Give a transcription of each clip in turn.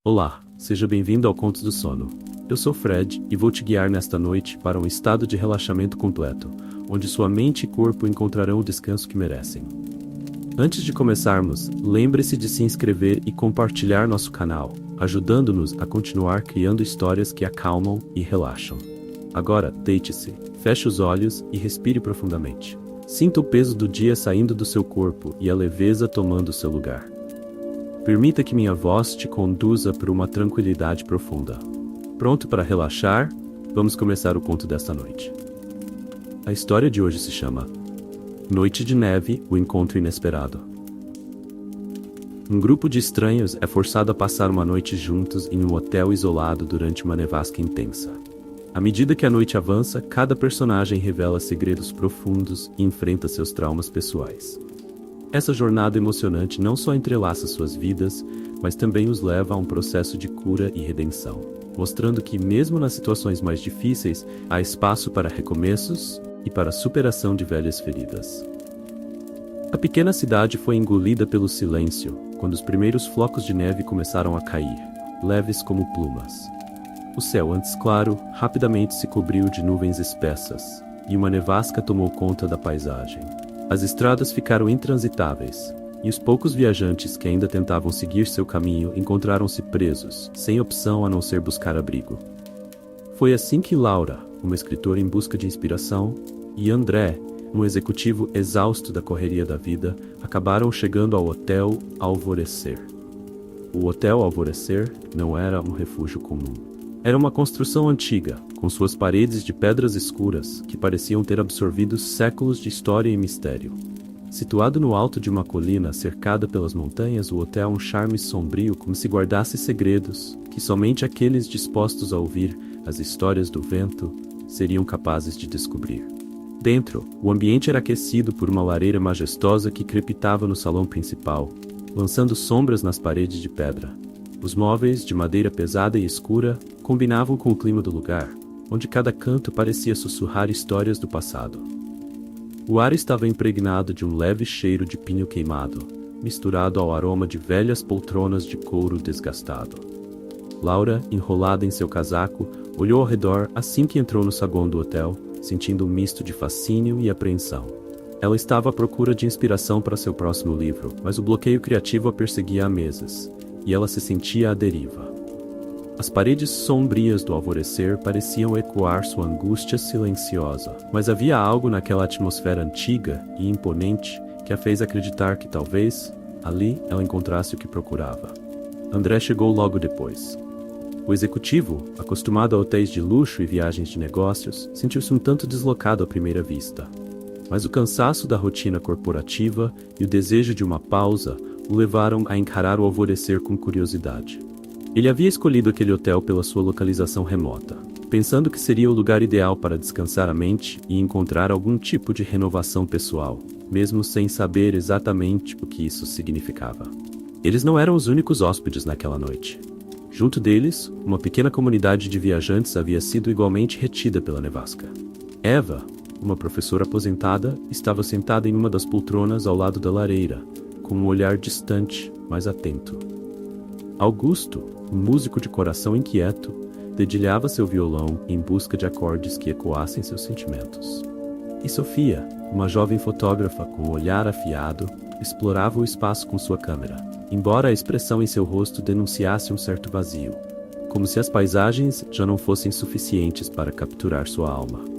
Olá, seja bem-vindo ao Contos do Sono. Eu sou Fred e vou te guiar nesta noite para um estado de relaxamento completo, onde sua mente e corpo encontrarão o descanso que merecem. Antes de começarmos, lembre-se de se inscrever e compartilhar nosso canal, ajudando-nos a continuar criando histórias que acalmam e relaxam. Agora, deite-se, feche os olhos e respire profundamente. Sinta o peso do dia saindo do seu corpo e a leveza tomando seu lugar. Permita que minha voz te conduza para uma tranquilidade profunda. Pronto para relaxar? Vamos começar o conto desta noite. A história de hoje se chama Noite de Neve, o Encontro Inesperado. Um grupo de estranhos é forçado a passar uma noite juntos em um hotel isolado durante uma nevasca intensa. À medida que a noite avança, cada personagem revela segredos profundos e enfrenta seus traumas pessoais. Essa jornada emocionante não só entrelaça suas vidas, mas também os leva a um processo de cura e redenção, mostrando que, mesmo nas situações mais difíceis, há espaço para recomeços e para a superação de velhas feridas. A pequena cidade foi engolida pelo silêncio, quando os primeiros flocos de neve começaram a cair, leves como plumas. O céu, antes claro, rapidamente se cobriu de nuvens espessas, e uma nevasca tomou conta da paisagem. As estradas ficaram intransitáveis, e os poucos viajantes que ainda tentavam seguir seu caminho encontraram-se presos, sem opção a não ser buscar abrigo. Foi assim que Laura, uma escritora em busca de inspiração, e André, um executivo exausto da correria da vida, acabaram chegando ao Hotel Alvorecer. O Hotel Alvorecer não era um refúgio comum. Era uma construção antiga, com suas paredes de pedras escuras que pareciam ter absorvido séculos de história e mistério. Situado no alto de uma colina cercada pelas montanhas, o hotel um charme sombrio, como se guardasse segredos que somente aqueles dispostos a ouvir as histórias do vento seriam capazes de descobrir. Dentro, o ambiente era aquecido por uma lareira majestosa que crepitava no salão principal, lançando sombras nas paredes de pedra. Os móveis, de madeira pesada e escura, combinavam com o clima do lugar, onde cada canto parecia sussurrar histórias do passado. O ar estava impregnado de um leve cheiro de pinho queimado, misturado ao aroma de velhas poltronas de couro desgastado. Laura, enrolada em seu casaco, olhou ao redor assim que entrou no saguão do hotel, sentindo um misto de fascínio e apreensão. Ela estava à procura de inspiração para seu próximo livro, mas o bloqueio criativo a perseguia há meses, e ela se sentia à deriva. As paredes sombrias do alvorecer pareciam ecoar sua angústia silenciosa, mas havia algo naquela atmosfera antiga e imponente que a fez acreditar que talvez, ali, ela encontrasse o que procurava. André chegou logo depois. O executivo, acostumado a hotéis de luxo e viagens de negócios, sentiu-se um tanto deslocado à primeira vista. Mas o cansaço da rotina corporativa e o desejo de uma pausa o levaram a encarar o alvorecer com curiosidade. Ele havia escolhido aquele hotel pela sua localização remota, pensando que seria o lugar ideal para descansar a mente e encontrar algum tipo de renovação pessoal, mesmo sem saber exatamente o que isso significava. Eles não eram os únicos hóspedes naquela noite. Junto deles, uma pequena comunidade de viajantes havia sido igualmente retida pela nevasca. Eva, uma professora aposentada, estava sentada em uma das poltronas ao lado da lareira, com um olhar distante, mas atento. Augusto, um músico de coração inquieto, dedilhava seu violão em busca de acordes que ecoassem seus sentimentos. E Sofia, uma jovem fotógrafa com um olhar afiado, explorava o espaço com sua câmera, embora a expressão em seu rosto denunciasse um certo vazio, como se as paisagens já não fossem suficientes para capturar sua alma.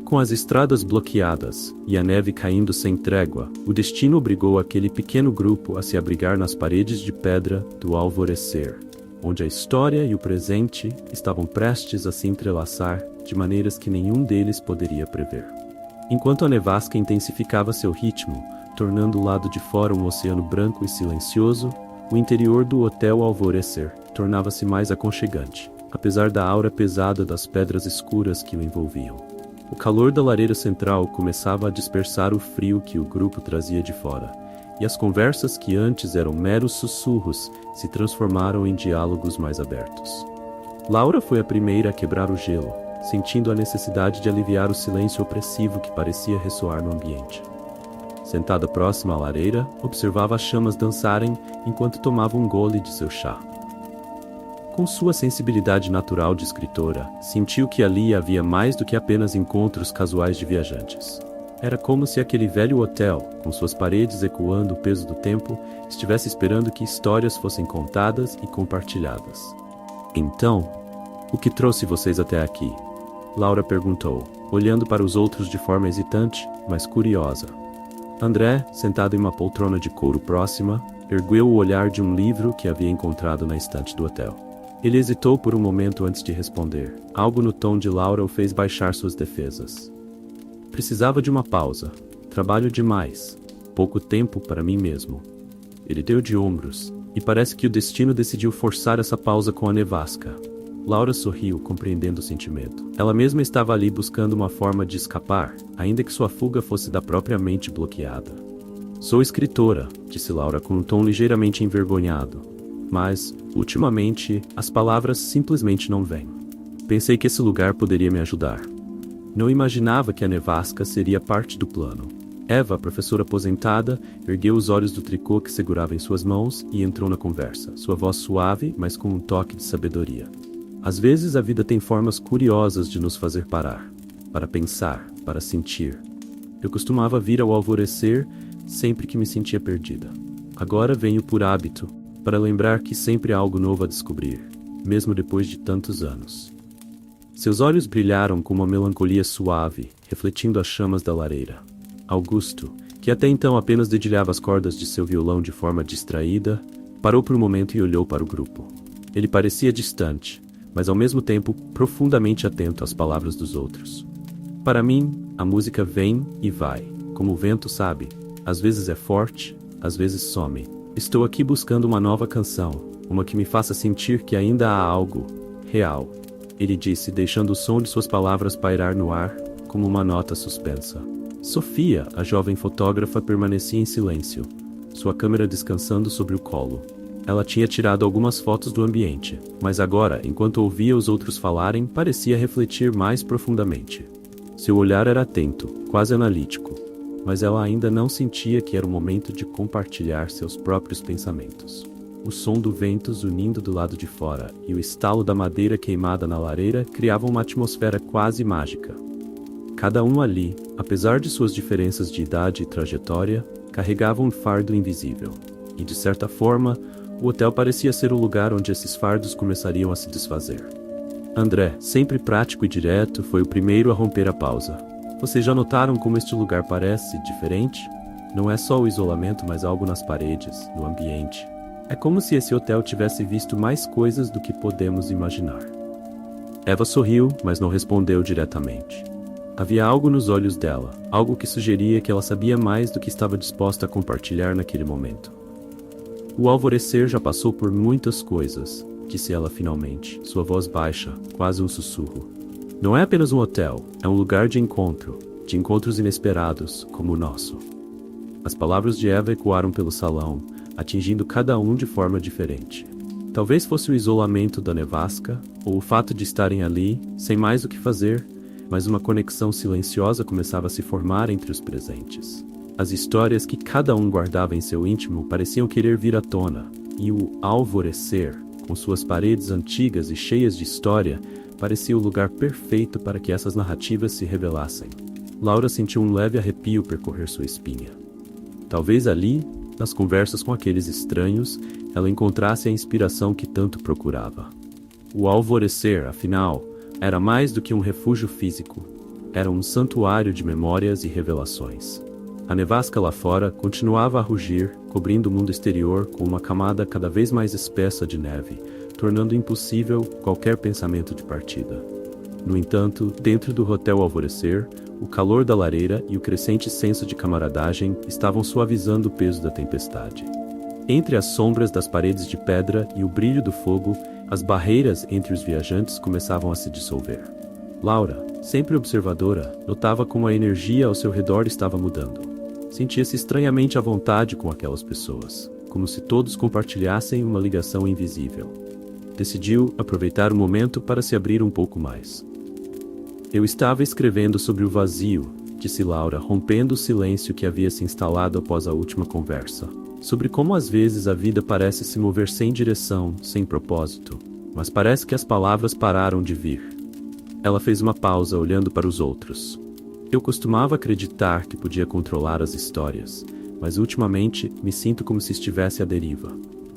Com as estradas bloqueadas e a neve caindo sem trégua, o destino obrigou aquele pequeno grupo a se abrigar nas paredes de pedra do alvorecer, onde a história e o presente estavam prestes a se entrelaçar de maneiras que nenhum deles poderia prever. Enquanto a nevasca intensificava seu ritmo, tornando o lado de fora um oceano branco e silencioso, o interior do Hotel Alvorecer tornava-se mais aconchegante, apesar da aura pesada das pedras escuras que o envolviam. O calor da lareira central começava a dispersar o frio que o grupo trazia de fora, e as conversas que antes eram meros sussurros se transformaram em diálogos mais abertos. Laura foi a primeira a quebrar o gelo, sentindo a necessidade de aliviar o silêncio opressivo que parecia ressoar no ambiente. Sentada próxima à lareira, observava as chamas dançarem enquanto tomava um gole de seu chá. Com sua sensibilidade natural de escritora, sentiu que ali havia mais do que apenas encontros casuais de viajantes. Era como se aquele velho hotel, com suas paredes ecoando o peso do tempo, estivesse esperando que histórias fossem contadas e compartilhadas. Então, o que trouxe vocês até aqui? Laura perguntou, olhando para os outros de forma hesitante, mas curiosa. André, sentado em uma poltrona de couro próxima, ergueu o olhar de um livro que havia encontrado na estante do hotel. Ele hesitou por um momento antes de responder. Algo no tom de Laura o fez baixar suas defesas. Precisava de uma pausa. Trabalho demais. Pouco tempo para mim mesmo. Ele deu de ombros, e parece que o destino decidiu forçar essa pausa com a nevasca. Laura sorriu, compreendendo o sentimento. Ela mesma estava ali buscando uma forma de escapar, ainda que sua fuga fosse da própria mente bloqueada. Sou escritora, disse Laura com um tom ligeiramente envergonhado. Mas, ultimamente, as palavras simplesmente não vêm. Pensei que esse lugar poderia me ajudar. Não imaginava que a nevasca seria parte do plano. Eva, professora aposentada, ergueu os olhos do tricô que segurava em suas mãos e entrou na conversa, sua voz suave, mas com um toque de sabedoria. Às vezes a vida tem formas curiosas de nos fazer parar, para pensar, para sentir. Eu costumava vir ao alvorecer sempre que me sentia perdida. Agora venho por hábito, para lembrar que sempre há algo novo a descobrir, mesmo depois de tantos anos. Seus olhos brilharam com uma melancolia suave, refletindo as chamas da lareira. Augusto, que até então apenas dedilhava as cordas de seu violão de forma distraída, parou por um momento e olhou para o grupo. Ele parecia distante, mas ao mesmo tempo profundamente atento às palavras dos outros. Para mim, a música vem e vai, como o vento, sabe? Às vezes é forte, às vezes some. Estou aqui buscando uma nova canção, uma que me faça sentir que ainda há algo real, ele disse, deixando o som de suas palavras pairar no ar, como uma nota suspensa. Sofia, a jovem fotógrafa, permanecia em silêncio, sua câmera descansando sobre o colo. Ela tinha tirado algumas fotos do ambiente, mas agora, enquanto ouvia os outros falarem, parecia refletir mais profundamente. Seu olhar era atento, quase analítico, mas ela ainda não sentia que era o momento de compartilhar seus próprios pensamentos. O som do vento zunindo do lado de fora e o estalo da madeira queimada na lareira criavam uma atmosfera quase mágica. Cada um ali, apesar de suas diferenças de idade e trajetória, carregava um fardo invisível. E, de certa forma, o hotel parecia ser o lugar onde esses fardos começariam a se desfazer. André, sempre prático e direto, foi o primeiro a romper a pausa. Vocês já notaram como este lugar parece diferente? Não é só o isolamento, mas algo nas paredes, no ambiente. É como se esse hotel tivesse visto mais coisas do que podemos imaginar. Eva sorriu, mas não respondeu diretamente. Havia algo nos olhos dela, algo que sugeria que ela sabia mais do que estava disposta a compartilhar naquele momento. O alvorecer já passou por muitas coisas, disse ela finalmente, sua voz baixa, quase um sussurro. Não é apenas um hotel, é um lugar de encontros inesperados, como o nosso. As palavras de Eva ecoaram pelo salão, atingindo cada um de forma diferente. Talvez fosse o isolamento da nevasca, ou o fato de estarem ali, sem mais o que fazer, mas uma conexão silenciosa começava a se formar entre os presentes. As histórias que cada um guardava em seu íntimo pareciam querer vir à tona, e o alvorecer, com suas paredes antigas e cheias de história, parecia o lugar perfeito para que essas narrativas se revelassem. Laura sentiu um leve arrepio percorrer sua espinha. Talvez ali, nas conversas com aqueles estranhos, ela encontrasse a inspiração que tanto procurava. O alvorecer, afinal, era mais do que um refúgio físico. Era um santuário de memórias e revelações. A nevasca lá fora continuava a rugir, cobrindo o mundo exterior com uma camada cada vez mais espessa de neve, tornando impossível qualquer pensamento de partida. No entanto, dentro do Hotel Alvorecer, o calor da lareira e o crescente senso de camaradagem estavam suavizando o peso da tempestade. Entre as sombras das paredes de pedra e o brilho do fogo, as barreiras entre os viajantes começavam a se dissolver. Laura, sempre observadora, notava como a energia ao seu redor estava mudando. Sentia-se estranhamente à vontade com aquelas pessoas, como se todos compartilhassem uma ligação invisível. Decidiu aproveitar o momento para se abrir um pouco mais. Eu estava escrevendo sobre o vazio, disse Laura, rompendo o silêncio que havia se instalado após a última conversa. Sobre como às vezes a vida parece se mover sem direção, sem propósito, mas parece que as palavras pararam de vir. Ela fez uma pausa olhando para os outros. Eu costumava acreditar que podia controlar as histórias, mas ultimamente me sinto como se estivesse à deriva.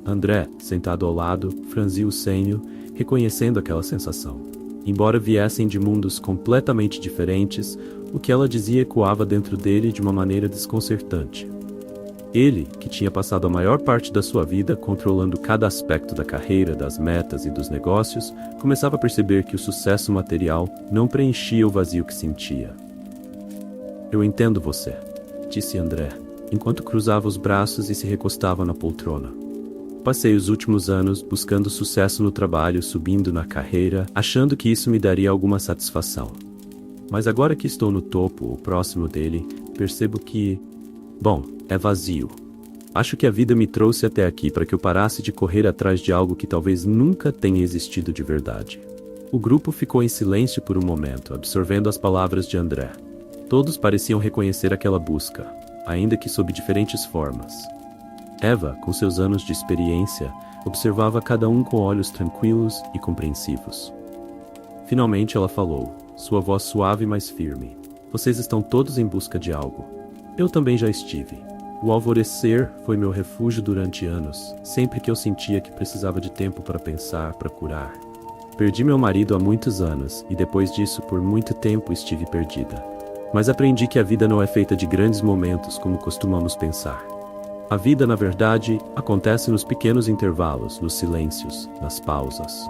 André, sentado ao lado, franziu o senho, reconhecendo aquela sensação. Embora viessem de mundos completamente diferentes, o que ela dizia ecoava dentro dele de uma maneira desconcertante. Ele, que tinha passado a maior parte da sua vida controlando cada aspecto da carreira, das metas e dos negócios, começava a perceber que o sucesso material não preenchia o vazio que sentia. Eu entendo você, disse André, enquanto cruzava os braços e se recostava na poltrona. Passei os últimos anos buscando sucesso no trabalho, subindo na carreira, achando que isso me daria alguma satisfação. Mas agora que estou no topo, ou próximo dele, percebo que, bom, é vazio. Acho que a vida me trouxe até aqui para que eu parasse de correr atrás de algo que talvez nunca tenha existido de verdade. O grupo ficou em silêncio por um momento, absorvendo as palavras de André. Todos pareciam reconhecer aquela busca, ainda que sob diferentes formas. Eva, com seus anos de experiência, observava cada um com olhos tranquilos e compreensivos. Finalmente ela falou, sua voz suave e mais firme. Vocês estão todos em busca de algo. Eu também já estive. O alvorecer foi meu refúgio durante anos, sempre que eu sentia que precisava de tempo para pensar, para curar. Perdi meu marido há muitos anos, e depois disso, por muito tempo, estive perdida. Mas aprendi que a vida não é feita de grandes momentos como costumamos pensar. A vida, na verdade, acontece nos pequenos intervalos, nos silêncios, nas pausas.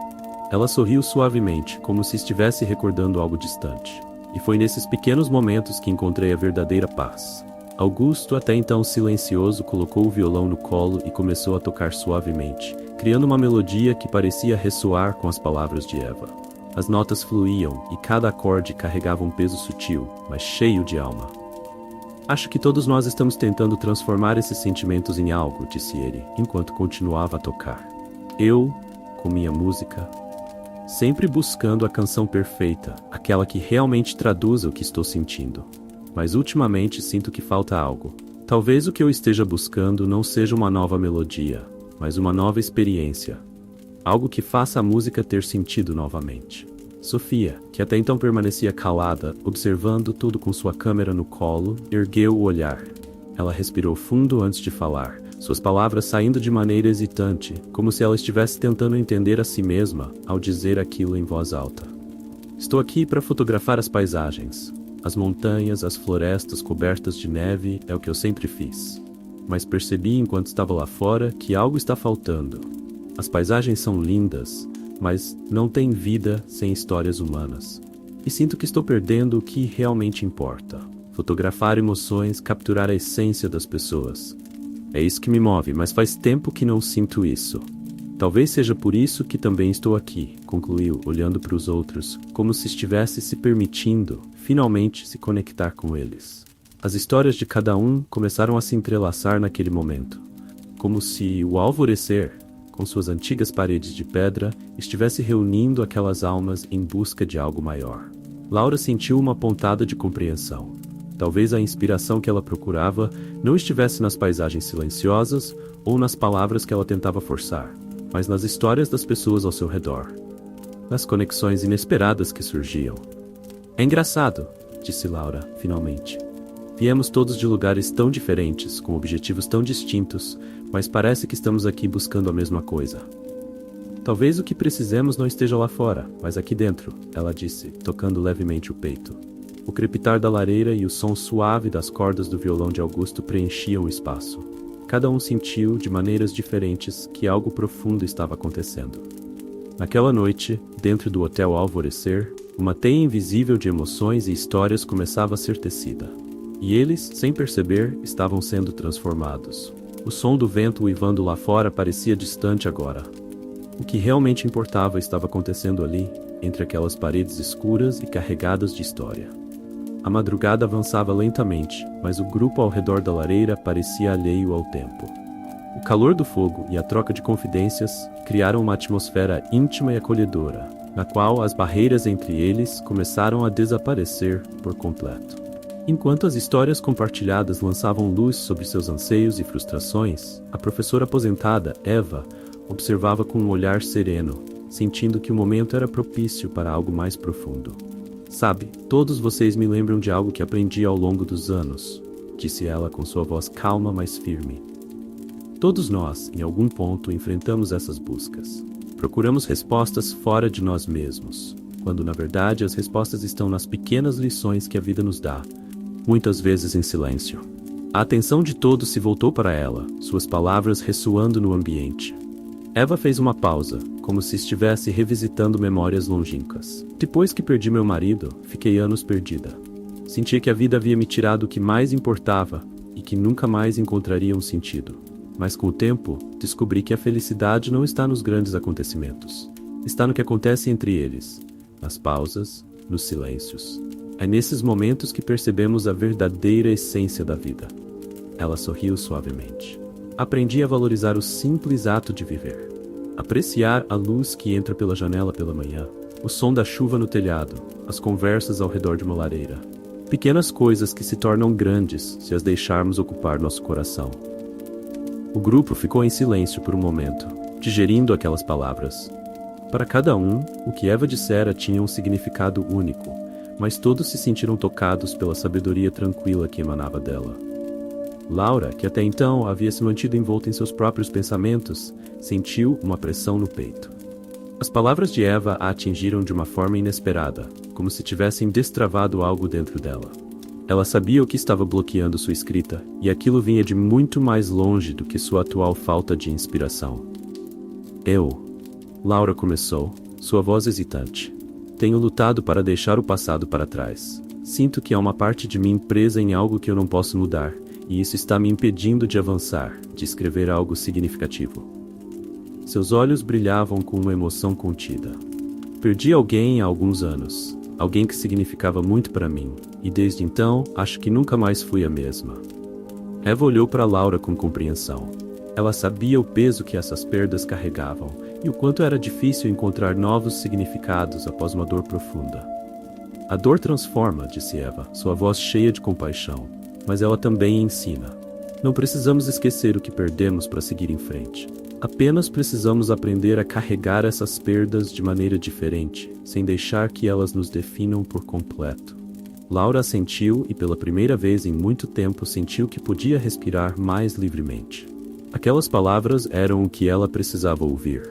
Ela sorriu suavemente, como se estivesse recordando algo distante. E foi nesses pequenos momentos que encontrei a verdadeira paz. Augusto, até então silencioso, colocou o violão no colo e começou a tocar suavemente, criando uma melodia que parecia ressoar com as palavras de Eva. As notas fluíam e cada acorde carregava um peso sutil, mas cheio de alma. Acho que todos nós estamos tentando transformar esses sentimentos em algo, disse ele, enquanto continuava a tocar. Eu, com minha música, sempre buscando a canção perfeita, aquela que realmente traduza o que estou sentindo. Mas ultimamente sinto que falta algo. Talvez o que eu esteja buscando não seja uma nova melodia, mas uma nova experiência. Algo que faça a música ter sentido novamente. Sofia, que até então permanecia calada, observando tudo com sua câmera no colo, ergueu o olhar. Ela respirou fundo antes de falar, suas palavras saindo de maneira hesitante, como se ela estivesse tentando entender a si mesma ao dizer aquilo em voz alta. Estou aqui para fotografar as paisagens. As montanhas, as florestas cobertas de neve é o que eu sempre fiz. Mas percebi enquanto estava lá fora que algo está faltando. As paisagens são lindas, mas não tem vida sem histórias humanas. E sinto que estou perdendo o que realmente importa. Fotografar emoções, capturar a essência das pessoas. É isso que me move, mas faz tempo que não sinto isso. Talvez seja por isso que também estou aqui, concluiu, olhando para os outros, como se estivesse se permitindo, finalmente, se conectar com eles. As histórias de cada um começaram a se entrelaçar naquele momento, como se o alvorecer, com suas antigas paredes de pedra, estivesse reunindo aquelas almas em busca de algo maior. Laura sentiu uma pontada de compreensão. Talvez a inspiração que ela procurava não estivesse nas paisagens silenciosas ou nas palavras que ela tentava forçar, mas nas histórias das pessoas ao seu redor, nas conexões inesperadas que surgiam. É engraçado, disse Laura, finalmente. Viemos todos de lugares tão diferentes, com objetivos tão distintos, mas parece que estamos aqui buscando a mesma coisa. Talvez o que precisemos não esteja lá fora, mas aqui dentro, ela disse, tocando levemente o peito. O crepitar da lareira e o som suave das cordas do violão de Augusto preenchiam o espaço. Cada um sentiu, de maneiras diferentes, que algo profundo estava acontecendo. Naquela noite, dentro do Hotel Alvorecer, uma teia invisível de emoções e histórias começava a ser tecida. E eles, sem perceber, estavam sendo transformados. O som do vento uivando lá fora parecia distante agora. O que realmente importava estava acontecendo ali, entre aquelas paredes escuras e carregadas de história. A madrugada avançava lentamente, mas o grupo ao redor da lareira parecia alheio ao tempo. O calor do fogo e a troca de confidências criaram uma atmosfera íntima e acolhedora, na qual as barreiras entre eles começaram a desaparecer por completo. Enquanto as histórias compartilhadas lançavam luz sobre seus anseios e frustrações, a professora aposentada, Eva, observava com um olhar sereno, sentindo que o momento era propício para algo mais profundo. Sabe, todos vocês me lembram de algo que aprendi ao longo dos anos, disse ela com sua voz calma, mas firme. Todos nós, em algum ponto, enfrentamos essas buscas. Procuramos respostas fora de nós mesmos, quando na verdade as respostas estão nas pequenas lições que a vida nos dá, muitas vezes em silêncio. A atenção de todos se voltou para ela, suas palavras ressoando no ambiente. Eva fez uma pausa, como se estivesse revisitando memórias longínquas. Depois que perdi meu marido, fiquei anos perdida. Senti que a vida havia me tirado o que mais importava e que nunca mais encontraria um sentido. Mas com o tempo, descobri que a felicidade não está nos grandes acontecimentos. Está no que acontece entre eles, nas pausas, nos silêncios. É nesses momentos que percebemos a verdadeira essência da vida. Ela sorriu suavemente. Aprendi a valorizar o simples ato de viver. Apreciar a luz que entra pela janela pela manhã, o som da chuva no telhado, as conversas ao redor de uma lareira. Pequenas coisas que se tornam grandes se as deixarmos ocupar nosso coração. O grupo ficou em silêncio por um momento, digerindo aquelas palavras. Para cada um, o que Eva dissera tinha um significado único, mas todos se sentiram tocados pela sabedoria tranquila que emanava dela. Laura, que até então havia se mantido envolta em seus próprios pensamentos, sentiu uma pressão no peito. As palavras de Eva a atingiram de uma forma inesperada, como se tivessem destravado algo dentro dela. Ela sabia o que estava bloqueando sua escrita, e aquilo vinha de muito mais longe do que sua atual falta de inspiração. Laura começou, sua voz hesitante. Tenho lutado para deixar o passado para trás. Sinto que há uma parte de mim presa em algo que eu não posso mudar, e isso está me impedindo de avançar, de escrever algo significativo. Seus olhos brilhavam com uma emoção contida. Perdi alguém há alguns anos, alguém que significava muito para mim, e desde então acho que nunca mais fui a mesma. Eva olhou para Laura com compreensão. Ela sabia o peso que essas perdas carregavam, e o quanto era difícil encontrar novos significados após uma dor profunda. A dor transforma, disse Eva, sua voz cheia de compaixão, mas ela também ensina. Não precisamos esquecer o que perdemos para seguir em frente. Apenas precisamos aprender a carregar essas perdas de maneira diferente, sem deixar que elas nos definam por completo. Laura assentiu e pela primeira vez em muito tempo sentiu que podia respirar mais livremente. Aquelas palavras eram o que ela precisava ouvir.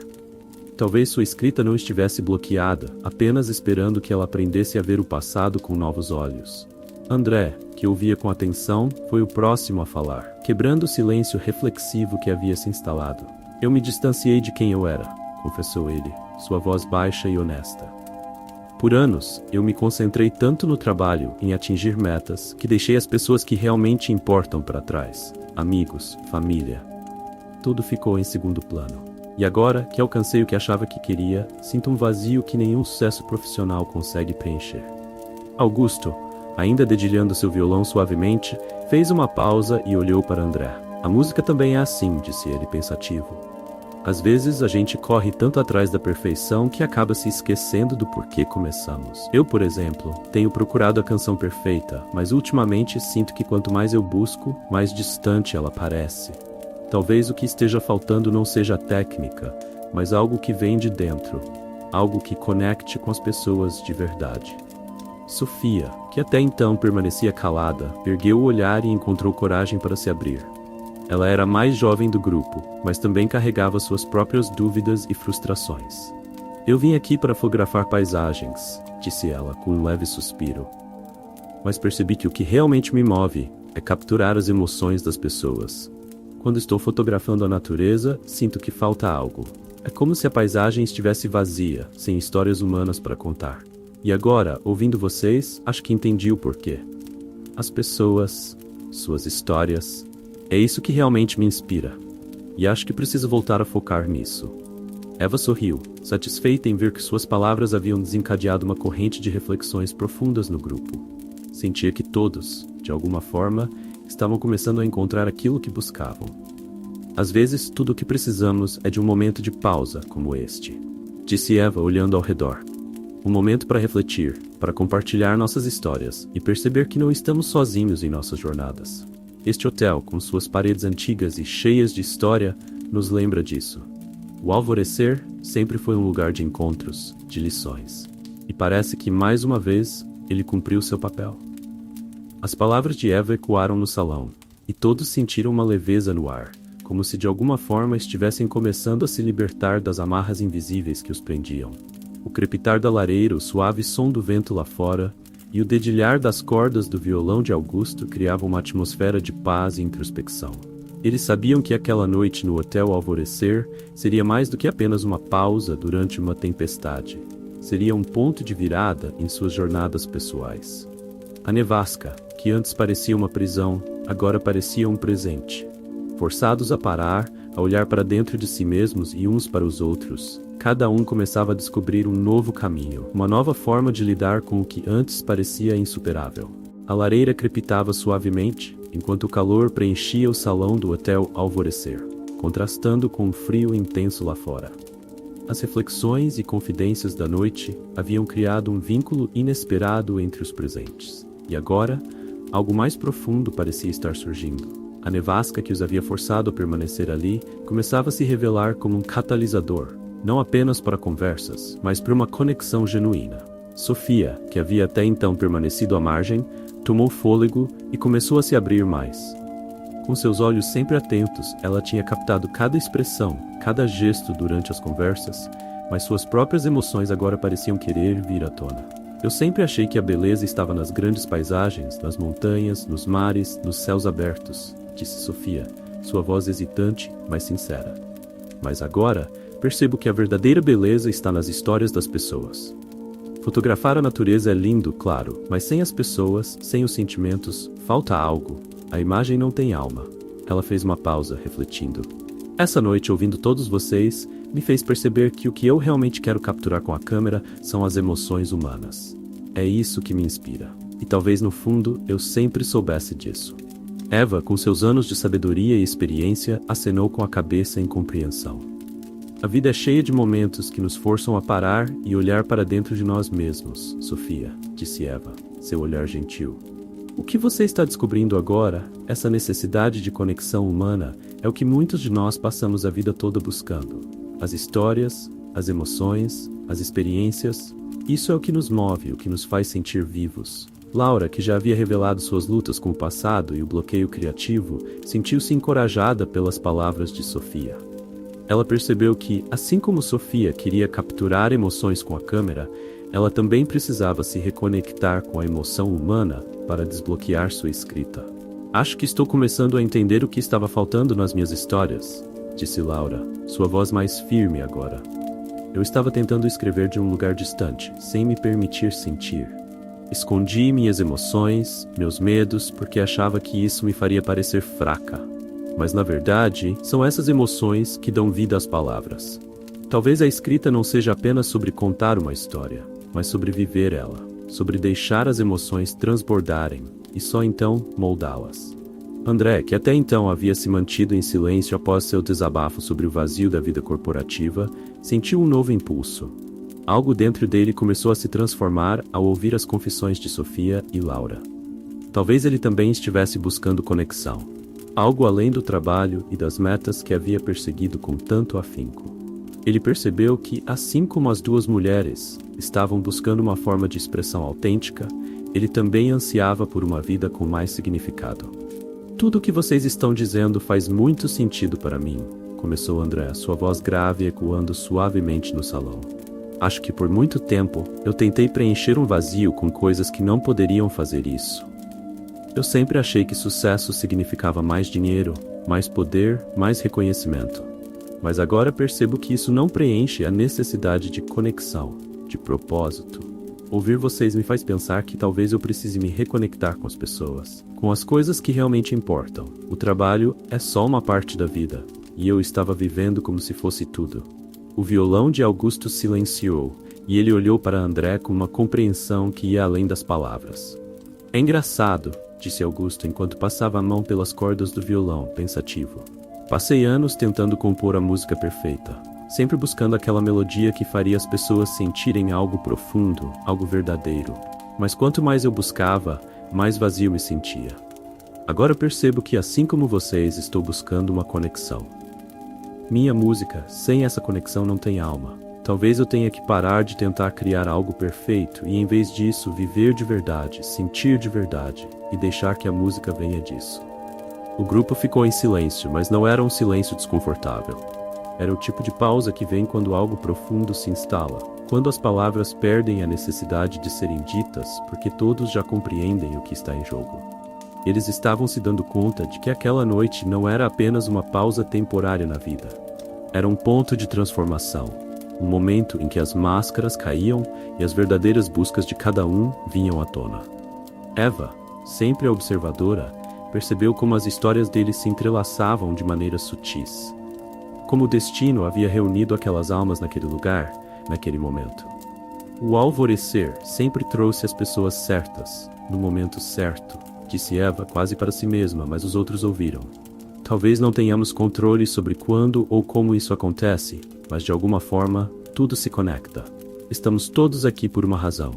Talvez sua escrita não estivesse bloqueada, apenas esperando que ela aprendesse a ver o passado com novos olhos. André, que ouvia com atenção, foi o próximo a falar, quebrando o silêncio reflexivo que havia se instalado. Eu me distanciei de quem eu era, confessou ele, sua voz baixa e honesta. Por anos, eu me concentrei tanto no trabalho, em atingir metas, que deixei as pessoas que realmente importam para trás. Amigos, família. Tudo ficou em segundo plano. E agora, que alcancei o que achava que queria, sinto um vazio que nenhum sucesso profissional consegue preencher. Augusto, ainda dedilhando seu violão suavemente, fez uma pausa e olhou para André. A música também é assim, disse ele pensativo. Às vezes a gente corre tanto atrás da perfeição que acaba se esquecendo do porquê começamos. Eu, por exemplo, tenho procurado a canção perfeita, mas ultimamente sinto que quanto mais eu busco, mais distante ela parece. Talvez o que esteja faltando não seja a técnica, mas algo que vem de dentro, algo que conecte com as pessoas de verdade. Sofia, que até então permanecia calada, ergueu o olhar e encontrou coragem para se abrir. Ela era a mais jovem do grupo, mas também carregava suas próprias dúvidas e frustrações. Eu vim aqui para fotografar paisagens, disse ela com um leve suspiro. Mas percebi que o que realmente me move é capturar as emoções das pessoas. Quando estou fotografando a natureza, sinto que falta algo. É como se a paisagem estivesse vazia, sem histórias humanas para contar. E agora, ouvindo vocês, acho que entendi o porquê. As pessoas, suas histórias, é isso que realmente me inspira. E acho que preciso voltar a focar nisso. Eva sorriu, satisfeita em ver que suas palavras haviam desencadeado uma corrente de reflexões profundas no grupo. Sentia que todos, de alguma forma, estavam começando a encontrar aquilo que buscavam. Às vezes, tudo o que precisamos é de um momento de pausa como este, disse Eva olhando ao redor. Um momento para refletir, para compartilhar nossas histórias e perceber que não estamos sozinhos em nossas jornadas. Este hotel, com suas paredes antigas e cheias de história, nos lembra disso. O Alvorecer sempre foi um lugar de encontros, de lições. E parece que, mais uma vez, ele cumpriu seu papel. As palavras de Eva ecoaram no salão, e todos sentiram uma leveza no ar, como se de alguma forma estivessem começando a se libertar das amarras invisíveis que os prendiam. O crepitar da lareira, o suave som do vento lá fora, e o dedilhar das cordas do violão de Augusto criavam uma atmosfera de paz e introspecção. Eles sabiam que aquela noite no Hotel Alvorecer seria mais do que apenas uma pausa durante uma tempestade. Seria um ponto de virada em suas jornadas pessoais. A nevasca, que antes parecia uma prisão, agora parecia um presente. Forçados a parar, a olhar para dentro de si mesmos e uns para os outros, cada um começava a descobrir um novo caminho, uma nova forma de lidar com o que antes parecia insuperável. A lareira crepitava suavemente, enquanto o calor preenchia o salão do Hotel Alvorecer, contrastando com o frio intenso lá fora. As reflexões e confidências da noite haviam criado um vínculo inesperado entre os presentes. E agora, algo mais profundo parecia estar surgindo. A nevasca que os havia forçado a permanecer ali começava a se revelar como um catalisador, não apenas para conversas, mas para uma conexão genuína. Sofia, que havia até então permanecido à margem, tomou fôlego e começou a se abrir mais. Com seus olhos sempre atentos, ela tinha captado cada expressão, cada gesto durante as conversas, mas suas próprias emoções agora pareciam querer vir à tona. Eu sempre achei que a beleza estava nas grandes paisagens, nas montanhas, nos mares, nos céus abertos, disse Sofia, sua voz hesitante, mas sincera. Mas agora, percebo que a verdadeira beleza está nas histórias das pessoas. Fotografar a natureza é lindo, claro, mas sem as pessoas, sem os sentimentos, falta algo. A imagem não tem alma. Ela fez uma pausa, refletindo. Essa noite, ouvindo todos vocês, me fez perceber que o que eu realmente quero capturar com a câmera são as emoções humanas. É isso que me inspira. E talvez no fundo eu sempre soubesse disso. Eva, com seus anos de sabedoria e experiência, acenou com a cabeça em compreensão. A vida é cheia de momentos que nos forçam a parar e olhar para dentro de nós mesmos, Sofia, disse Eva, seu olhar gentil. O que você está descobrindo agora, essa necessidade de conexão humana, é o que muitos de nós passamos a vida toda buscando. As histórias, as emoções, as experiências, isso é o que nos move, o que nos faz sentir vivos. Laura, que já havia revelado suas lutas com o passado e o bloqueio criativo, sentiu-se encorajada pelas palavras de Sofia. Ela percebeu que, assim como Sofia queria capturar emoções com a câmera, ela também precisava se reconectar com a emoção humana para desbloquear sua escrita. Acho que estou começando a entender o que estava faltando nas minhas histórias, disse Laura, sua voz mais firme agora. Eu estava tentando escrever de um lugar distante, sem me permitir sentir. Escondi minhas emoções, meus medos, porque achava que isso me faria parecer fraca. Mas na verdade, são essas emoções que dão vida às palavras. Talvez a escrita não seja apenas sobre contar uma história, mas sobre viver ela, sobre deixar as emoções transbordarem e só então moldá-las. André, que até então havia se mantido em silêncio após seu desabafo sobre o vazio da vida corporativa, sentiu um novo impulso. Algo dentro dele começou a se transformar ao ouvir as confissões de Sofia e Laura. Talvez ele também estivesse buscando conexão, algo além do trabalho e das metas que havia perseguido com tanto afinco. Ele percebeu que, assim como as duas mulheres estavam buscando uma forma de expressão autêntica, ele também ansiava por uma vida com mais significado. Tudo o que vocês estão dizendo faz muito sentido para mim, começou André, sua voz grave ecoando suavemente no salão. Acho que por muito tempo eu tentei preencher um vazio com coisas que não poderiam fazer isso. Eu sempre achei que sucesso significava mais dinheiro, mais poder, mais reconhecimento. Mas agora percebo que isso não preenche a necessidade de conexão, de propósito. Ouvir vocês me faz pensar que talvez eu precise me reconectar com as pessoas, com as coisas que realmente importam. O trabalho é só uma parte da vida, e eu estava vivendo como se fosse tudo. O violão de Augusto silenciou, e ele olhou para André com uma compreensão que ia além das palavras. É engraçado, disse Augusto enquanto passava a mão pelas cordas do violão, pensativo. Passei anos tentando compor a música perfeita. sempre buscando aquela melodia que faria as pessoas sentirem algo profundo, algo verdadeiro. Mas quanto mais eu buscava, mais vazio me sentia. Agora percebo que, assim como vocês, estou buscando uma conexão. Minha música, sem essa conexão, não tem alma. Talvez eu tenha que parar de tentar criar algo perfeito e, em vez disso, viver de verdade, sentir de verdade e deixar que a música venha disso. O grupo ficou em silêncio, mas não era um silêncio desconfortável. Era o tipo de pausa que vem quando algo profundo se instala, quando as palavras perdem a necessidade de serem ditas, porque todos já compreendem o que está em jogo. Eles estavam se dando conta de que aquela noite não era apenas uma pausa temporária na vida. Era um ponto de transformação, um momento em que as máscaras caíam e as verdadeiras buscas de cada um vinham à tona. Eva, sempre a observadora, percebeu como as histórias deles se entrelaçavam de maneiras sutis. Como o destino havia reunido aquelas almas naquele lugar, naquele momento. O alvorecer sempre trouxe as pessoas certas, no momento certo, disse Eva quase para si mesma, mas os outros ouviram. Talvez não tenhamos controle sobre quando ou como isso acontece, mas de alguma forma, tudo se conecta. Estamos todos aqui por uma razão.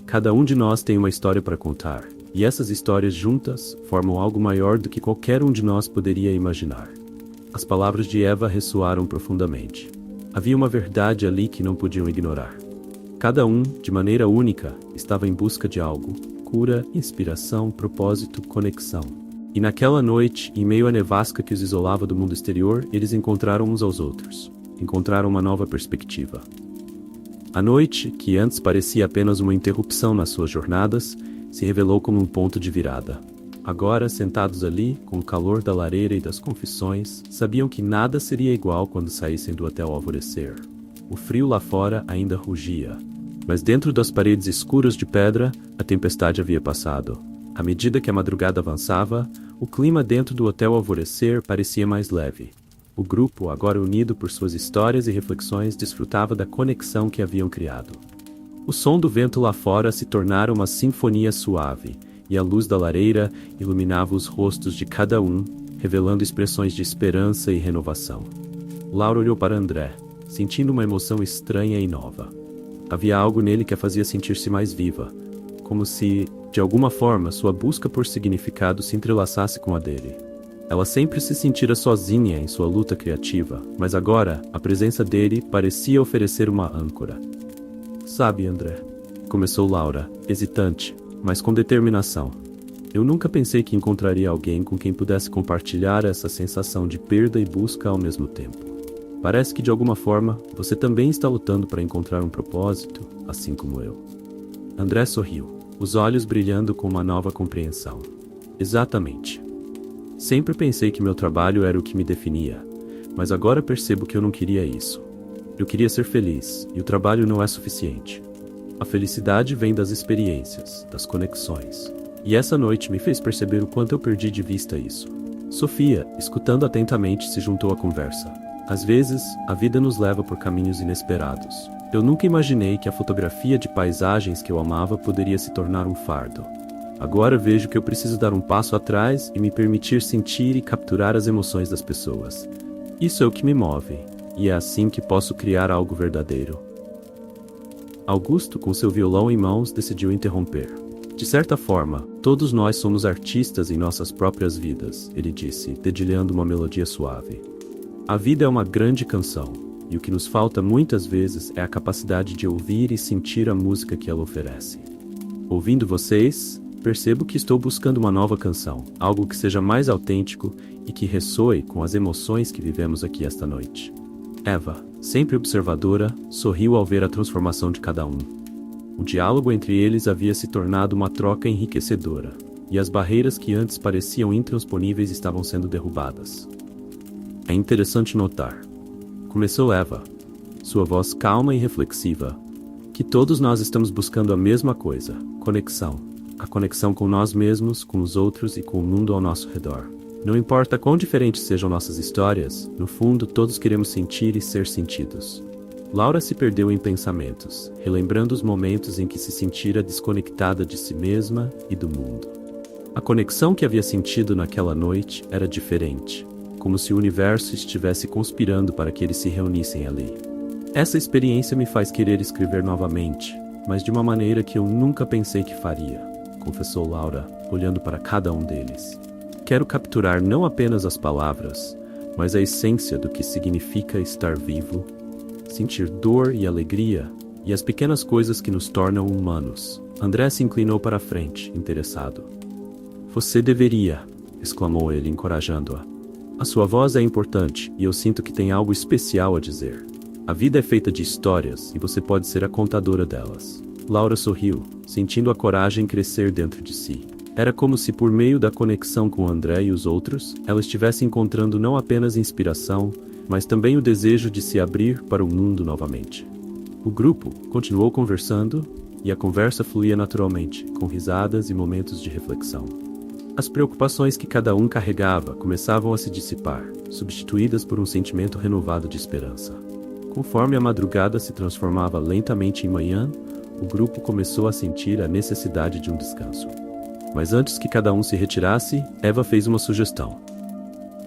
Cada um de nós tem uma história para contar, e essas histórias juntas formam algo maior do que qualquer um de nós poderia imaginar. As palavras de Eva ressoaram profundamente. Havia uma verdade ali que não podiam ignorar. Cada um, de maneira única, estava em busca de algo: cura, inspiração, propósito, conexão. E naquela noite, em meio à nevasca que os isolava do mundo exterior, eles encontraram uns aos outros. Encontraram uma nova perspectiva. A noite, que antes parecia apenas uma interrupção nas suas jornadas, se revelou como um ponto de virada. Agora, sentados ali, com o calor da lareira e das confissões, sabiam que nada seria igual quando saíssem do hotel ao alvorecer. O frio lá fora ainda rugia, mas dentro das paredes escuras de pedra, a tempestade havia passado. À medida que a madrugada avançava, o clima dentro do hotel ao alvorecer parecia mais leve. O grupo, agora unido por suas histórias e reflexões, desfrutava da conexão que haviam criado. O som do vento lá fora se tornara uma sinfonia suave, e a luz da lareira iluminava os rostos de cada um, revelando expressões de esperança e renovação. Laura olhou para André, sentindo uma emoção estranha e nova. Havia algo nele que a fazia sentir-se mais viva, como se, de alguma forma, sua busca por significado se entrelaçasse com a dele. Ela sempre se sentira sozinha em sua luta criativa, mas agora, a presença dele parecia oferecer uma âncora. Sabe, André, começou Laura, hesitante, mas com determinação. Eu nunca pensei que encontraria alguém com quem pudesse compartilhar essa sensação de perda e busca ao mesmo tempo. Parece que de alguma forma, você também está lutando para encontrar um propósito, assim como eu. André sorriu, os olhos brilhando com uma nova compreensão. Exatamente. Sempre pensei que meu trabalho era o que me definia, mas agora percebo que eu não queria isso. Eu queria ser feliz, e o trabalho não é suficiente. A felicidade vem das experiências, das conexões. E essa noite me fez perceber o quanto eu perdi de vista isso. Sofia, escutando atentamente, se juntou à conversa. Às vezes, a vida nos leva por caminhos inesperados. Eu nunca imaginei que a fotografia de paisagens que eu amava poderia se tornar um fardo. Agora vejo que eu preciso dar um passo atrás e me permitir sentir e capturar as emoções das pessoas. Isso é o que me move, e é assim que posso criar algo verdadeiro. Augusto, com seu violão em mãos, decidiu interromper. De certa forma, todos nós somos artistas em nossas próprias vidas, ele disse, dedilhando uma melodia suave. A vida é uma grande canção, e o que nos falta muitas vezes é a capacidade de ouvir e sentir a música que ela oferece. Ouvindo vocês, percebo que estou buscando uma nova canção, algo que seja mais autêntico e que ressoe com as emoções que vivemos aqui esta noite. Eva, sempre observadora, sorriu ao ver a transformação de cada um. O diálogo entre eles havia se tornado uma troca enriquecedora, e as barreiras que antes pareciam intransponíveis estavam sendo derrubadas. É interessante notar, começou Eva, sua voz calma e reflexiva, que todos nós estamos buscando a mesma coisa, conexão. A conexão com nós mesmos, com os outros e com o mundo ao nosso redor. Não importa quão diferentes sejam nossas histórias, no fundo todos queremos sentir e ser sentidos. Laura se perdeu em pensamentos, relembrando os momentos em que se sentira desconectada de si mesma e do mundo. A conexão que havia sentido naquela noite era diferente. como se o universo estivesse conspirando para que eles se reunissem ali. Essa experiência me faz querer escrever novamente, mas de uma maneira que eu nunca pensei que faria, confessou Laura, olhando para cada um deles. Quero capturar não apenas as palavras, mas a essência do que significa estar vivo, sentir dor e alegria, e as pequenas coisas que nos tornam humanos. André se inclinou para a frente, interessado. Você deveria, exclamou ele, encorajando-a. A sua voz é importante e eu sinto que tem algo especial a dizer. A vida é feita de histórias e você pode ser a contadora delas. Laura sorriu, sentindo a coragem crescer dentro de si. Era como se por meio da conexão com André e os outros, ela estivesse encontrando não apenas inspiração, mas também o desejo de se abrir para o mundo novamente. O grupo continuou conversando e a conversa fluía naturalmente, com risadas e momentos de reflexão. As preocupações que cada um carregava começavam a se dissipar, substituídas por um sentimento renovado de esperança. Conforme a madrugada se transformava lentamente em manhã, o grupo começou a sentir a necessidade de um descanso. Mas antes que cada um se retirasse, Eva fez uma sugestão.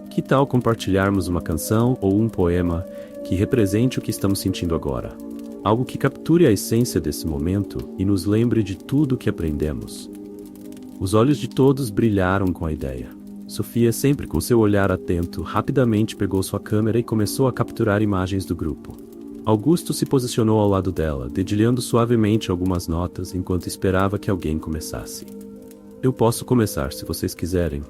Que tal compartilharmos uma canção ou um poema que represente o que estamos sentindo agora? Algo que capture a essência desse momento e nos lembre de tudo o que aprendemos. Os olhos de todos brilharam com a ideia. Sofia, sempre com seu olhar atento, rapidamente pegou sua câmera e começou a capturar imagens do grupo. Augusto se posicionou ao lado dela, dedilhando suavemente algumas notas enquanto esperava que alguém começasse. Eu posso começar se vocês quiserem,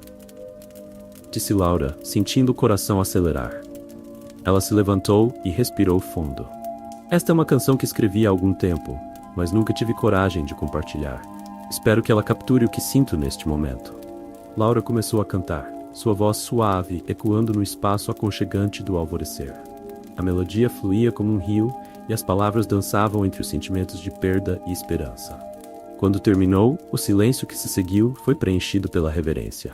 disse Laura, sentindo o coração acelerar. Ela se levantou e respirou fundo. Esta é uma canção que escrevi há algum tempo, mas nunca tive coragem de compartilhar. Espero que ela capture o que sinto neste momento. Laura começou a cantar, sua voz suave ecoando no espaço aconchegante do alvorecer. A melodia fluía como um rio e as palavras dançavam entre os sentimentos de perda e esperança. Quando terminou, o silêncio que se seguiu foi preenchido pela reverência.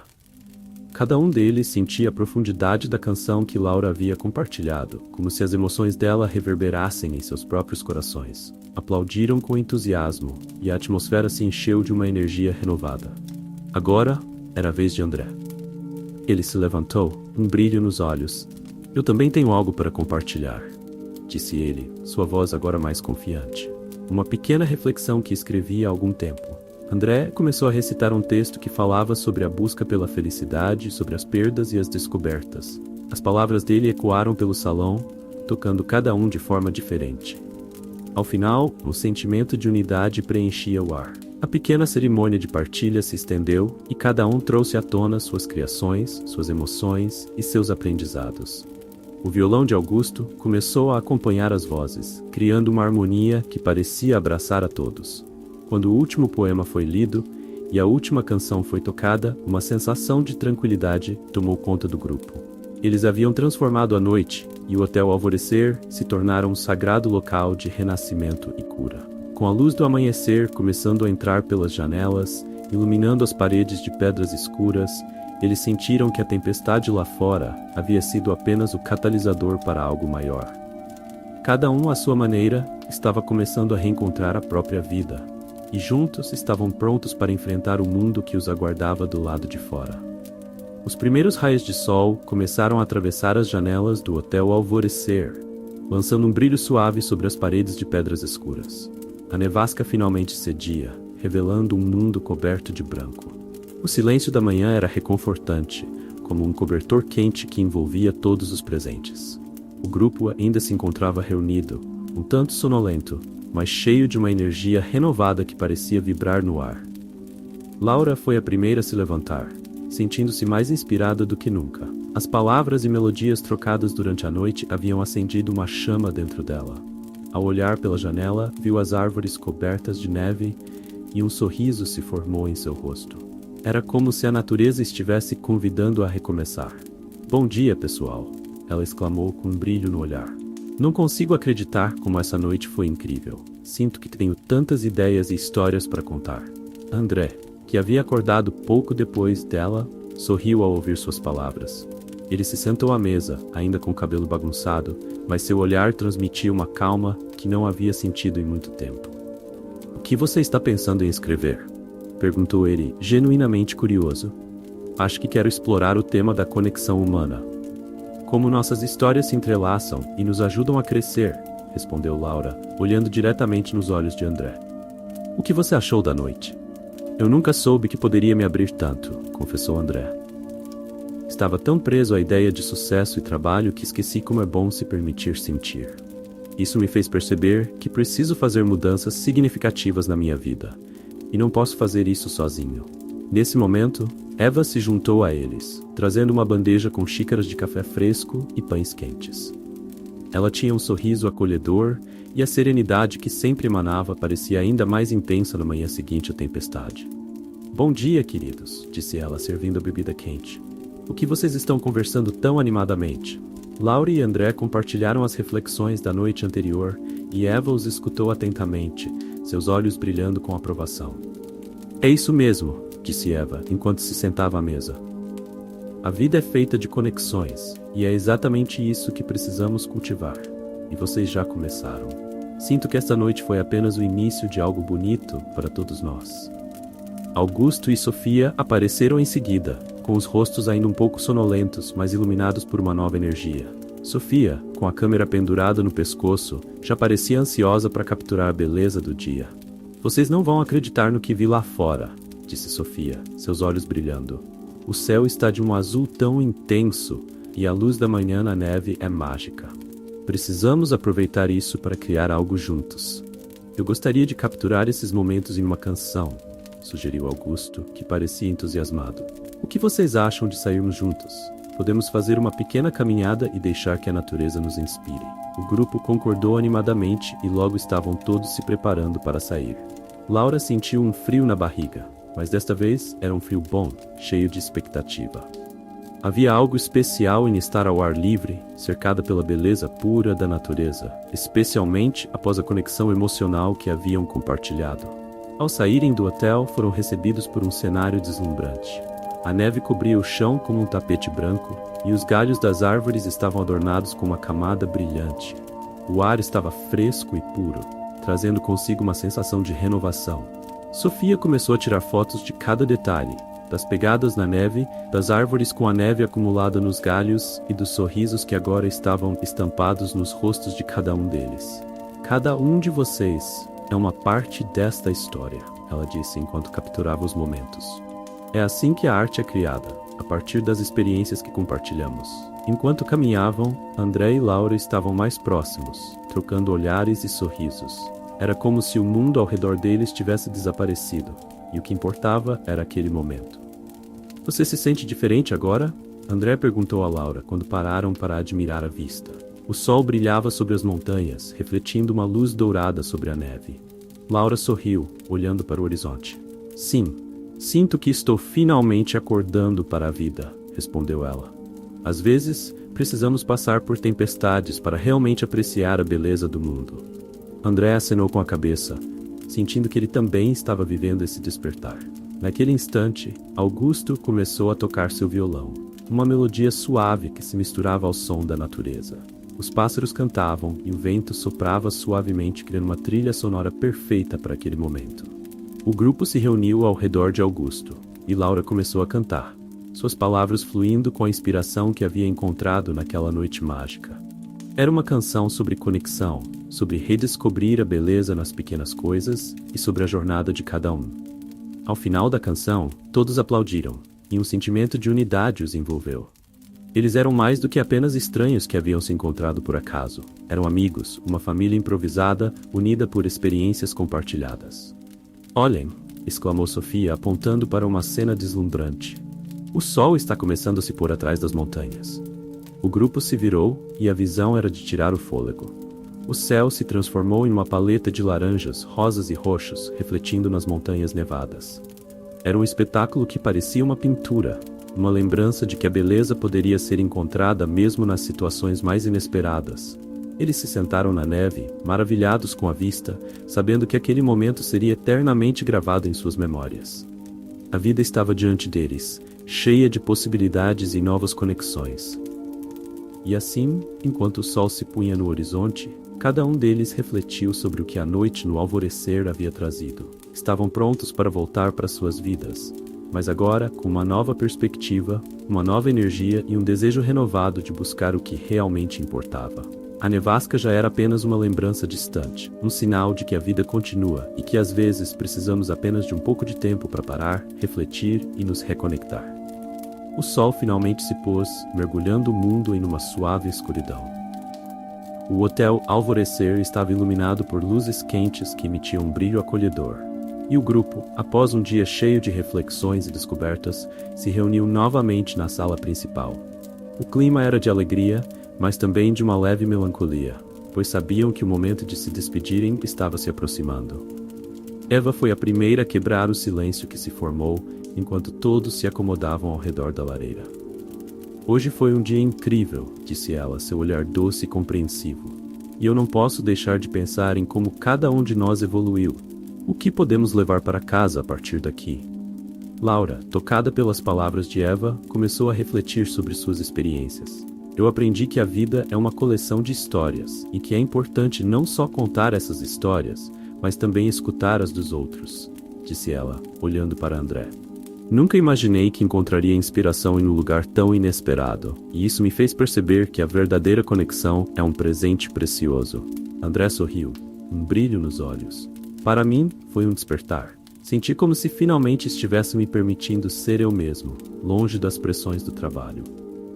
Cada um deles sentia a profundidade da canção que Laura havia compartilhado, como se as emoções dela reverberassem em seus próprios corações. Aplaudiram com entusiasmo, e a atmosfera se encheu de uma energia renovada. Agora, era a vez de André. Ele se levantou, um brilho nos olhos. Eu também tenho algo para compartilhar, disse ele, sua voz agora mais confiante. Uma pequena reflexão que escrevi há algum tempo. André começou a recitar um texto que falava sobre a busca pela felicidade, sobre as perdas e as descobertas. As palavras dele ecoaram pelo salão, tocando cada um de forma diferente. Ao final, o sentimento de unidade preenchia o ar. A pequena cerimônia de partilha se estendeu e cada um trouxe à tona suas criações, suas emoções e seus aprendizados. O violão de Augusto começou a acompanhar as vozes, criando uma harmonia que parecia abraçar a todos. Quando o último poema foi lido e a última canção foi tocada, uma sensação de tranquilidade tomou conta do grupo. Eles haviam transformado a noite, e o Hotel Alvorecer se tornaram um sagrado local de renascimento e cura. Com a luz do amanhecer começando a entrar pelas janelas, iluminando as paredes de pedras escuras, eles sentiram que a tempestade lá fora havia sido apenas o catalisador para algo maior. Cada um, à sua maneira, estava começando a reencontrar a própria vida, e juntos estavam prontos para enfrentar o mundo que os aguardava do lado de fora. Os primeiros raios de sol começaram a atravessar as janelas do Hotel Alvorecer, lançando um brilho suave sobre as paredes de pedras escuras. A nevasca finalmente cedia, revelando um mundo coberto de branco. O silêncio da manhã era reconfortante, como um cobertor quente que envolvia todos os presentes. O grupo ainda se encontrava reunido, um tanto sonolento, mas cheio de uma energia renovada que parecia vibrar no ar. Laura foi a primeira a se levantar, sentindo-se mais inspirada do que nunca. As palavras e melodias trocadas durante a noite haviam acendido uma chama dentro dela. Ao olhar pela janela, viu as árvores cobertas de neve e um sorriso se formou em seu rosto. Era como se a natureza estivesse convidando-a a recomeçar. Bom dia, pessoal, ela exclamou com um brilho no olhar. Não consigo acreditar como essa noite foi incrível. Sinto que tenho tantas ideias e histórias para contar. André, que havia acordado pouco depois dela, sorriu ao ouvir suas palavras. Ele se sentou à mesa, ainda com o cabelo bagunçado, mas seu olhar transmitia uma calma que não havia sentido em muito tempo. O que você está pensando em escrever? Perguntou ele, genuinamente curioso. Acho que quero explorar o tema da conexão humana. Como nossas histórias se entrelaçam e nos ajudam a crescer, respondeu Laura, olhando diretamente nos olhos de André. O que você achou da noite? Eu nunca soube que poderia me abrir tanto, confessou André. Estava tão preso à ideia de sucesso e trabalho que esqueci como é bom se permitir sentir. Isso me fez perceber que preciso fazer mudanças significativas na minha vida. E não posso fazer isso sozinho. Nesse momento, Eva se juntou a eles, trazendo uma bandeja com xícaras de café fresco e pães quentes. Ela tinha um sorriso acolhedor e a serenidade que sempre emanava parecia ainda mais intensa na manhã seguinte à tempestade. Bom dia, queridos, disse ela, servindo a bebida quente. O que vocês estão conversando tão animadamente? Laura e André compartilharam as reflexões da noite anterior e Eva os escutou atentamente, seus olhos brilhando com aprovação. É isso mesmo, disse Eva, enquanto se sentava à mesa. A vida é feita de conexões, e é exatamente isso que precisamos cultivar. E vocês já começaram. Sinto que esta noite foi apenas o início de algo bonito para todos nós. Augusto e Sofia apareceram em seguida, com os rostos ainda um pouco sonolentos, mas iluminados por uma nova energia. Sofia, com a câmera pendurada no pescoço, já parecia ansiosa para capturar a beleza do dia. Vocês não vão acreditar no que vi lá fora, disse Sofia, seus olhos brilhando. O céu está de um azul tão intenso, e a luz da manhã na neve é mágica. Precisamos aproveitar isso para criar algo juntos. Eu gostaria de capturar esses momentos em uma canção, sugeriu Augusto, que parecia entusiasmado. O que vocês acham de sairmos juntos? Podemos fazer uma pequena caminhada e deixar que a natureza nos inspire. O grupo concordou animadamente e logo estavam todos se preparando para sair. Laura sentiu um frio na barriga, mas desta vez era um frio bom, cheio de expectativa. Havia algo especial em estar ao ar livre, cercada pela beleza pura da natureza, especialmente após a conexão emocional que haviam compartilhado. Ao saírem do hotel, foram recebidos por um cenário deslumbrante. A neve cobria o chão como um tapete branco, e os galhos das árvores estavam adornados com uma camada brilhante. O ar estava fresco e puro, trazendo consigo uma sensação de renovação. Sofia começou a tirar fotos de cada detalhe, das pegadas na neve, das árvores com a neve acumulada nos galhos e dos sorrisos que agora estavam estampados nos rostos de cada um deles. Cada um de vocês é uma parte desta história, ela disse enquanto capturava os momentos. É assim que a arte é criada, a partir das experiências que compartilhamos. Enquanto caminhavam, André e Laura estavam mais próximos, trocando olhares e sorrisos. Era como se o mundo ao redor deles tivesse desaparecido, e o que importava era aquele momento. Você se sente diferente agora? André perguntou a Laura quando pararam para admirar a vista. O sol brilhava sobre as montanhas, refletindo uma luz dourada sobre a neve. Laura sorriu, olhando para o horizonte. Sim, sinto que estou finalmente acordando para a vida, respondeu ela. Às vezes, precisamos passar por tempestades para realmente apreciar a beleza do mundo. André acenou com a cabeça, sentindo que ele também estava vivendo esse despertar. Naquele instante, Augusto começou a tocar seu violão, uma melodia suave que se misturava ao som da natureza. Os pássaros cantavam e o vento soprava suavemente, criando uma trilha sonora perfeita para aquele momento. O grupo se reuniu ao redor de Augusto, e Laura começou a cantar, suas palavras fluindo com a inspiração que havia encontrado naquela noite mágica. Era uma canção sobre conexão, sobre redescobrir a beleza nas pequenas coisas e sobre a jornada de cada um. Ao final da canção, todos aplaudiram, e um sentimento de unidade os envolveu. Eles eram mais do que apenas estranhos que haviam se encontrado por acaso. Eram amigos, uma família improvisada, unida por experiências compartilhadas. Olhem, exclamou Sofia, apontando para uma cena deslumbrante. O sol está começando a se pôr atrás das montanhas. O grupo se virou, e a visão era de tirar o fôlego. O céu se transformou em uma paleta de laranjas, rosas e roxos, refletindo nas montanhas nevadas. Era um espetáculo que parecia uma pintura, uma lembrança de que a beleza poderia ser encontrada mesmo nas situações mais inesperadas. Eles se sentaram na neve, maravilhados com a vista, sabendo que aquele momento seria eternamente gravado em suas memórias. A vida estava diante deles, cheia de possibilidades e novas conexões. E assim, enquanto o sol se punha no horizonte, cada um deles refletiu sobre o que a noite no alvorecer havia trazido. Estavam prontos para voltar para suas vidas, mas agora, com uma nova perspectiva, uma nova energia e um desejo renovado de buscar o que realmente importava. A nevasca já era apenas uma lembrança distante, um sinal de que a vida continua e que às vezes precisamos apenas de um pouco de tempo para parar, refletir e nos reconectar. O sol finalmente se pôs, mergulhando o mundo em uma suave escuridão. O hotel Alvorecer estava iluminado por luzes quentes que emitiam um brilho acolhedor. E o grupo, após um dia cheio de reflexões e descobertas, se reuniu novamente na sala principal. O clima era de alegria, mas também de uma leve melancolia, pois sabiam que o momento de se despedirem estava se aproximando. Eva foi a primeira a quebrar o silêncio que se formou, enquanto todos se acomodavam ao redor da lareira. Hoje foi um dia incrível, disse ela, seu olhar doce e compreensivo. E eu não posso deixar de pensar em como cada um de nós evoluiu. O que podemos levar para casa a partir daqui? Laura, tocada pelas palavras de Eva, começou a refletir sobre suas experiências. Eu aprendi que a vida é uma coleção de histórias, e que é importante não só contar essas histórias, mas também escutar as dos outros, disse ela, olhando para André. Nunca imaginei que encontraria inspiração em um lugar tão inesperado, e isso me fez perceber que a verdadeira conexão é um presente precioso. André sorriu, um brilho nos olhos. Para mim, foi um despertar. Senti como se finalmente estivesse me permitindo ser eu mesmo, longe das pressões do trabalho.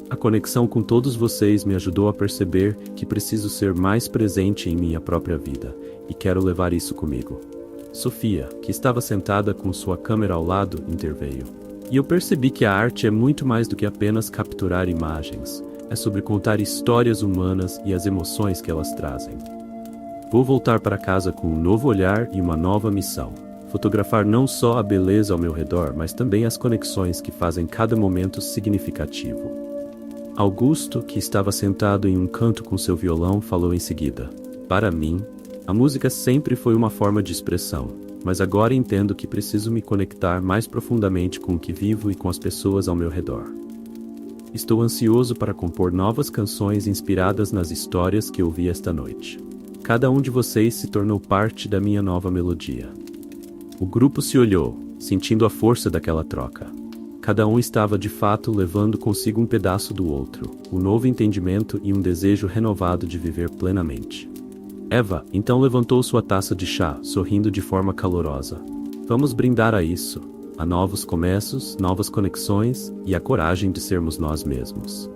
A conexão com todos vocês me ajudou a perceber que preciso ser mais presente em minha própria vida, e quero levar isso comigo. Sofia, que estava sentada com sua câmera ao lado, interveio. E eu percebi que a arte é muito mais do que apenas capturar imagens. É sobre contar histórias humanas e as emoções que elas trazem. Vou voltar para casa com um novo olhar e uma nova missão. Fotografar não só a beleza ao meu redor, mas também as conexões que fazem cada momento significativo. Augusto, que estava sentado em um canto com seu violão, falou em seguida. Para mim, a música sempre foi uma forma de expressão, mas agora entendo que preciso me conectar mais profundamente com o que vivo e com as pessoas ao meu redor. Estou ansioso para compor novas canções inspiradas nas histórias que ouvi esta noite. Cada um de vocês se tornou parte da minha nova melodia. O grupo se olhou, sentindo a força daquela troca. Cada um estava de fato levando consigo um pedaço do outro, um novo entendimento e um desejo renovado de viver plenamente. Eva então levantou sua taça de chá, sorrindo de forma calorosa. Vamos brindar a isso, a novos começos, novas conexões e a coragem de sermos nós mesmos.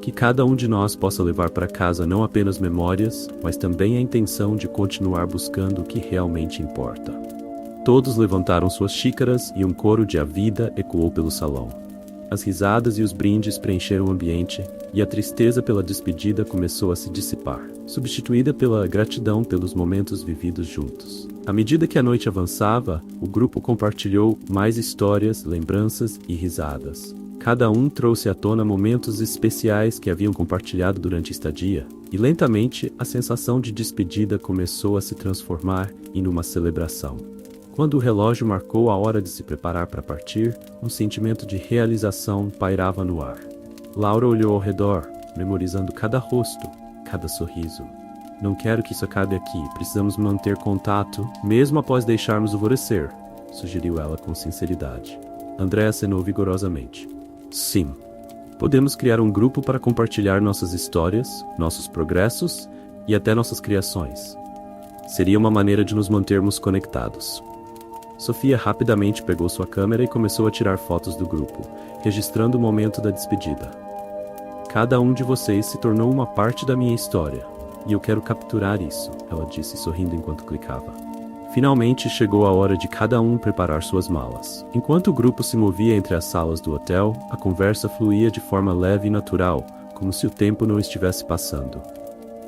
Que cada um de nós possa levar para casa não apenas memórias, mas também a intenção de continuar buscando o que realmente importa. Todos levantaram suas xícaras e um coro de "A vida" ecoou pelo salão. As risadas e os brindes preencheram o ambiente, e a tristeza pela despedida começou a se dissipar, substituída pela gratidão pelos momentos vividos juntos. À medida que a noite avançava, o grupo compartilhou mais histórias, lembranças e risadas. Cada um trouxe à tona momentos especiais que haviam compartilhado durante a estadia, e lentamente a sensação de despedida começou a se transformar em uma celebração. Quando o relógio marcou a hora de se preparar para partir, um sentimento de realização pairava no ar. Laura olhou ao redor, memorizando cada rosto, cada sorriso. Não quero que isso acabe aqui, precisamos manter contato, mesmo após deixarmos o alvorecer, sugeriu ela com sinceridade. André acenou vigorosamente. Sim. Podemos criar um grupo para compartilhar nossas histórias, nossos progressos e até nossas criações. Seria uma maneira de nos mantermos conectados. Sofia rapidamente pegou sua câmera e começou a tirar fotos do grupo, registrando o momento da despedida. Cada um de vocês se tornou uma parte da minha história, e eu quero capturar isso, ela disse sorrindo enquanto clicava. Finalmente chegou a hora de cada um preparar suas malas. Enquanto o grupo se movia entre as salas do hotel, a conversa fluía de forma leve e natural, como se o tempo não estivesse passando.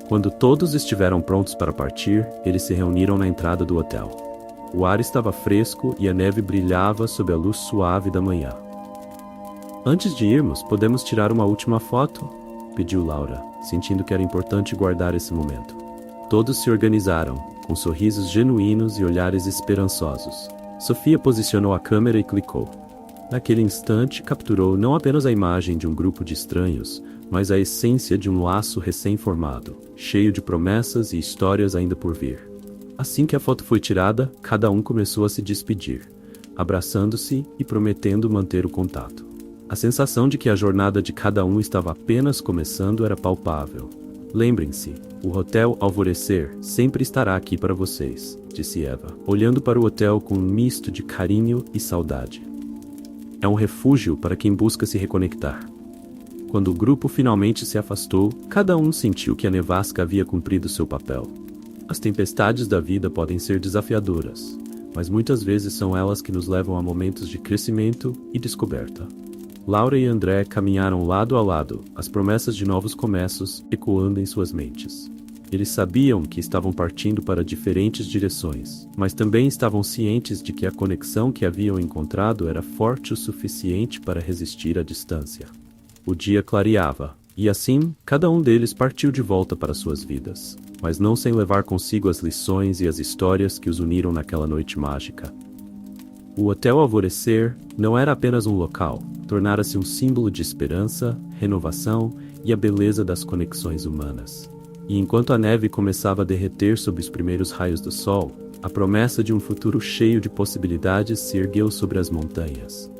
Quando todos estiveram prontos para partir, eles se reuniram na entrada do hotel. O ar estava fresco e a neve brilhava sob a luz suave da manhã. Antes de irmos, podemos tirar uma última foto? Pediu Laura, sentindo que era importante guardar esse momento. Todos se organizaram, com sorrisos genuínos e olhares esperançosos. Sofia posicionou a câmera e clicou. Naquele instante, capturou não apenas a imagem de um grupo de estranhos, mas a essência de um laço recém-formado, cheio de promessas e histórias ainda por vir. Assim que a foto foi tirada, cada um começou a se despedir, abraçando-se e prometendo manter o contato. A sensação de que a jornada de cada um estava apenas começando era palpável. Lembrem-se, o Hotel Alvorecer sempre estará aqui para vocês, disse Eva, olhando para o hotel com um misto de carinho e saudade. É um refúgio para quem busca se reconectar. Quando o grupo finalmente se afastou, cada um sentiu que a nevasca havia cumprido seu papel. As tempestades da vida podem ser desafiadoras, mas muitas vezes são elas que nos levam a momentos de crescimento e descoberta. Laura e André caminharam lado a lado, as promessas de novos começos ecoando em suas mentes. Eles sabiam que estavam partindo para diferentes direções, mas também estavam cientes de que a conexão que haviam encontrado era forte o suficiente para resistir à distância. O dia clareava, e assim, cada um deles partiu de volta para suas vidas, mas não sem levar consigo as lições e as histórias que os uniram naquela noite mágica. O Hotel Alvorecer não era apenas um local, tornara-se um símbolo de esperança, renovação e a beleza das conexões humanas. E enquanto a neve começava a derreter sob os primeiros raios do sol, a promessa de um futuro cheio de possibilidades se ergueu sobre as montanhas.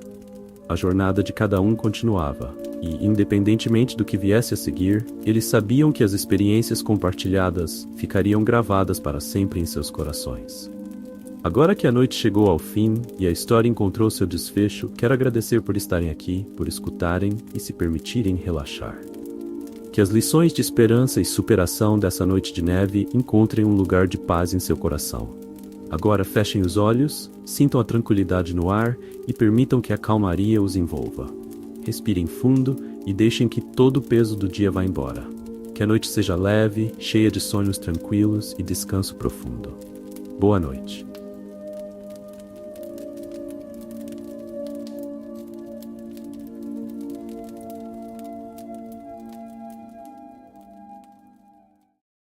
A jornada de cada um continuava, e, independentemente do que viesse a seguir, eles sabiam que as experiências compartilhadas ficariam gravadas para sempre em seus corações. Agora que a noite chegou ao fim e a história encontrou seu desfecho, quero agradecer por estarem aqui, por escutarem e se permitirem relaxar. Que as lições de esperança e superação dessa noite de neve encontrem um lugar de paz em seu coração. Agora fechem os olhos, sintam a tranquilidade no ar e permitam que a calmaria os envolva. Respirem fundo e deixem que todo o peso do dia vá embora. Que a noite seja leve, cheia de sonhos tranquilos e descanso profundo. Boa noite.